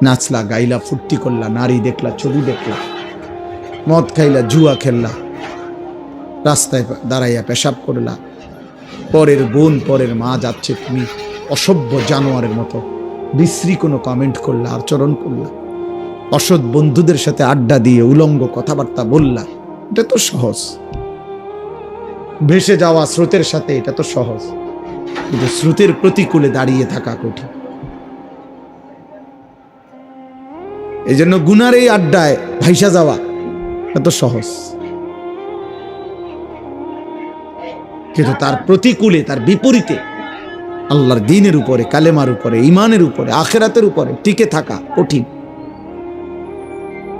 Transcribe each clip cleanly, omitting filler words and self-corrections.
নাচলা, গাইলা, ফুর্তি করলা, নারী দেখলা, ছবি দেখলা, মদ খাইলা, জুয়া খেললা, রাস্তায় দাঁড়াইয়া পেশাব করলা, পরের বোন পরের মা যাচ্ছে, তুমি অসভ্য জানোয়ারের মতো বিশ্রী কোনো কমেন্ট করলা, আচরণ করলা, অসৎ বন্ধুদের সাথে আড্ডা দিয়ে উলঙ্গ কথাবার্তা বললা। এটা তো সহজ, ভেসে যাওয়া স্রোতের সাথে এটা তো সহজ, কিন্তু স্রোতের প্রতিকূলে দাঁড়িয়ে থাকা কঠিন। এই জন্য গুনার এই আড্ডায় ভাইসা যাওয়া এত সহজ, কিন্তু তার প্রতিকূলে, তার বিপরীতে আল্লাহর দ্বীনের উপরে, কালেমার উপরে, ঈমানের উপরে, আখিরাতের উপরে টিকে থাকা কঠিন।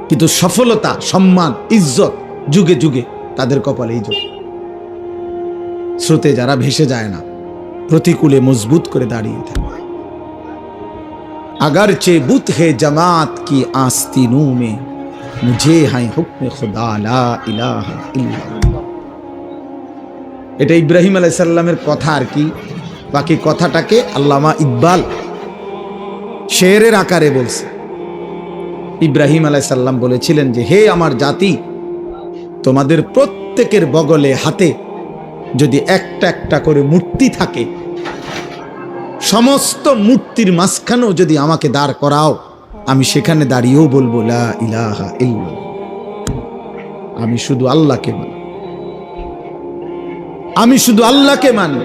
কিন্তু সফলতা, সম্মান, ইজ্জত যুগে যুগে তাদের কপালে ইজ্জত। স্রোতে যারা ভেসে যায় না, প্রতিকূলে মজবুত করে দাঁড়িয়ে থাকে। अगर चे बुत है जमात की आस्तीनों में मुझे है हुक्म खुदा ला इलाहा इल्लल्लाह। এটা ইব্রাহিম আলাইহিস সালামের কথা আর কি, বাকি কথাটাকে আল্লামা ইকবাল শেরের আকারে বলছে। ইব্রাহিম আলাইহিস সালাম বলেছিলেন যে, হে আমার জাতি, তোমাদের প্রত্যেকের বগলে হাতে যদি একটা একটা করে মূর্তি থাকে, সমস্ত মূর্তির মাঝখানেও যদি আমাকে দাঁড় করাও, আমি সেখানে দাঁড়িয়েও বলবো লা ইলাহা ইল্লাল্লাহ, আমি শুধু আল্লাহকে মানি, আমি শুধু আল্লাহকে মানি,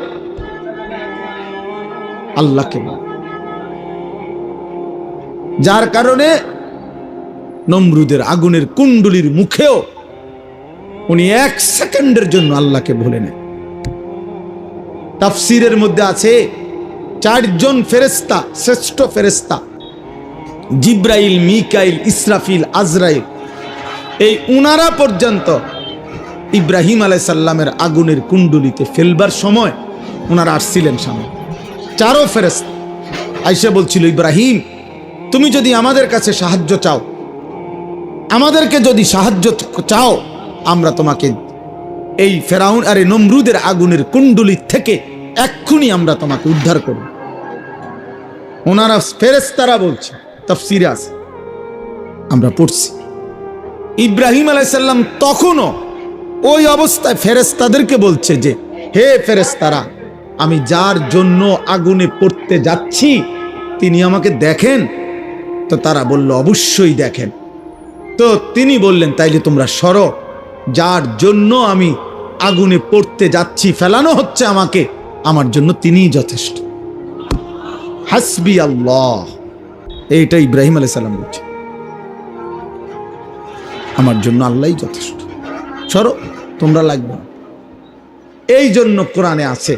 আল্লাহকে মানি। যার কারণে নমরুদের আগুনের কুণ্ডুলির মুখেও উনি এক সেকেন্ডের জন্য আল্লাহকে ভুলে নেন। তাফসীরের মধ্যে আছে, চারজন ফেরেশতা, শ্রেষ্ঠ ফেরেশতা জিব্রাইল, মিকাইল, ইসরাফিল, আজরাইল, এই উনারা পর্যন্ত ইব্রাহিম আলাইহিস সালামের আগুনের কুণ্ডুলিতে ফেলবার সময় উনারা আসছিলেন সামনে। চারো ফেরেশতা আইসা বলছিল, ইব্রাহিম, তুমি যদি আমাদের কাছে সাহায্য চাও, আমাদেরকে যদি সাহায্য চাও, আমরা তোমাকে এই ফেরাউন আর নমরুদের আগুনের কুণ্ডুলি থেকে এক্ষুনি আমরা তোমাকে উদ্ধার করব। ওনারা ফেরেশতারা বলছে, তাফসীরে আছে, আমরা পড়ছি। ইব্রাহিম আলাইহিস সালাম তখনও ওই অবস্থায় ফেরেশতাদেরকে বলছে যে, হে ফেরেশতারা, আমি যার জন্য আগুনে পড়তে যাচ্ছি তিনি আমাকে দেখেন? তো তারা বলল, অবশ্যই দেখেন। তো তিনি বললেন, তাইলে তোমরা সরো, যার জন্য আমি আগুনে পড়তে যাচ্ছি, ফেলানো হচ্ছে আমাকে, আমার জন্য তিনিই যথেষ্ট। হাসবি আল্লাহ, এইটা ইব্রাহিম আলাইহিস সালাম বলছে, আমার জন্য আল্লাহই যথেষ্ট, সরো, তোমরা লাগবে না। এই জন্য কোরআনে আছে,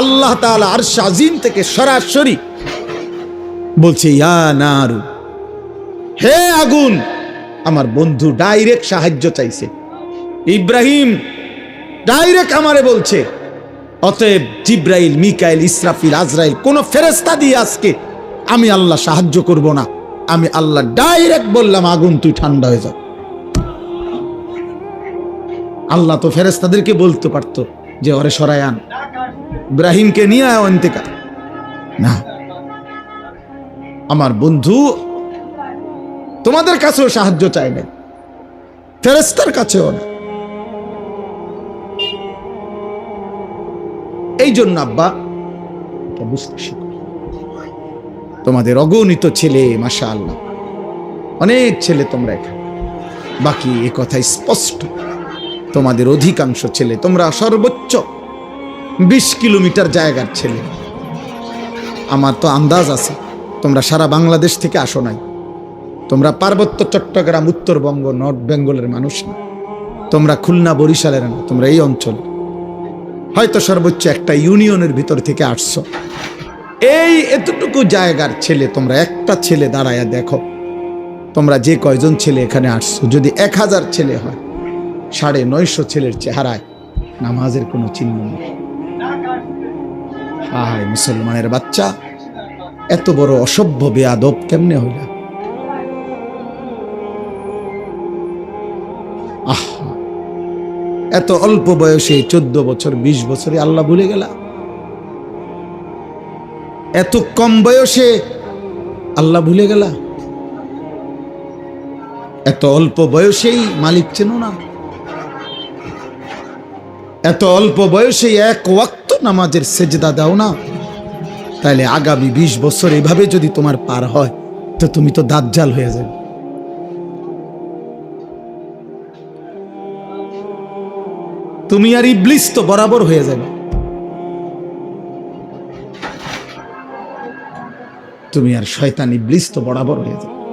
আল্লাহ তাআলা আরশ আজিম থেকে সরাসরি বলছে, ইয়া নারু, হে আগুন, আমার বন্ধু ডাইরেক্ট সাহায্য চাইছে। ইব্রাহিম ডাইরেক্ট আমারে বলছে, অতএব জিব্রাইল, মিকাইল, ইসরাফিল, আজরাইল কোন ফেরেশতা দিয়ে আজকে আমি আল্লাহ সাহায্য করব না, আমি আল্লাহ ডাইরেক্ট বললাম, আগুন তুই ঠান্ডা হয়ে যা। আল্লাহ তো ফেরেশতাদেরকে বলতে পারতো যে ওরে সরায় আন, ইব্রাহিমকে নিয়ে আয় অন্তেকার না। আমার বন্ধু তোমাদের কাছেও সাহায্য চাই না, ফেরেশতার কাছেও না। এই জন্য আব্বা বুঝতে শিখো, তোমাদের অগণিত ছেলে, মাশাআল্লাহ অনেক ছেলে তোমরা এখানে, বাকি এ কথা স্পষ্ট, তোমাদের অধিকাংশ ছেলে, তোমরা সর্বোচ্চ 20 কিলোমিটার জায়গার ছেলে। আমার তো আন্দাজ আছে তোমরা সারা বাংলাদেশ থেকে আসো নাই, তোমরা পার্বত্য চট্টগ্রাম, উত্তরবঙ্গ, নর্থ বেঙ্গলের মানুষ না, তোমরা খুলনা, বরিশালের না, তোমরা এই অঞ্চল, হয়তো সর্বোচ্চ একটা ইউনিয়নের ভিতর থেকে আসছো। এই এতটুকু জায়গার ছেলে, তোমরা একটা ছেলে দাঁড়ায়া দেখো, তোমরা যে কয়জন ছেলে এখানে আসছো, যদি 1000 ছেলে হয়, 950 ছেলের চেহারায় নামাজের কোনো চিহ্ন নেই। হায় মুসলমানের বাচ্চা, এত বড় অসভ্য বেয়াদব কেমনে হইল? আহা, এত অল্প বয়সে 14 বছর 20 বছরে আল্লাহ ভুলে গেলা, এত কম বয়সে আল্লাহ ভুলে গেলা। এত অল্প বয়সেই মালিক চেনো না? এত অল্প বয়সেই এক ওয়াক্ত নামাজের সেজদা দাও না? তাহলে আগামী 20 বছর এভাবে যদি তোমার পার হয় তো তুমি তো দাজ্জাল হয়ে যাবে। তুমি আর ইবলিস তো বরাবর হয়ে যাবে। তুমি আর শয়তান ইবলিস তো বরাবর হয়ে যাবে।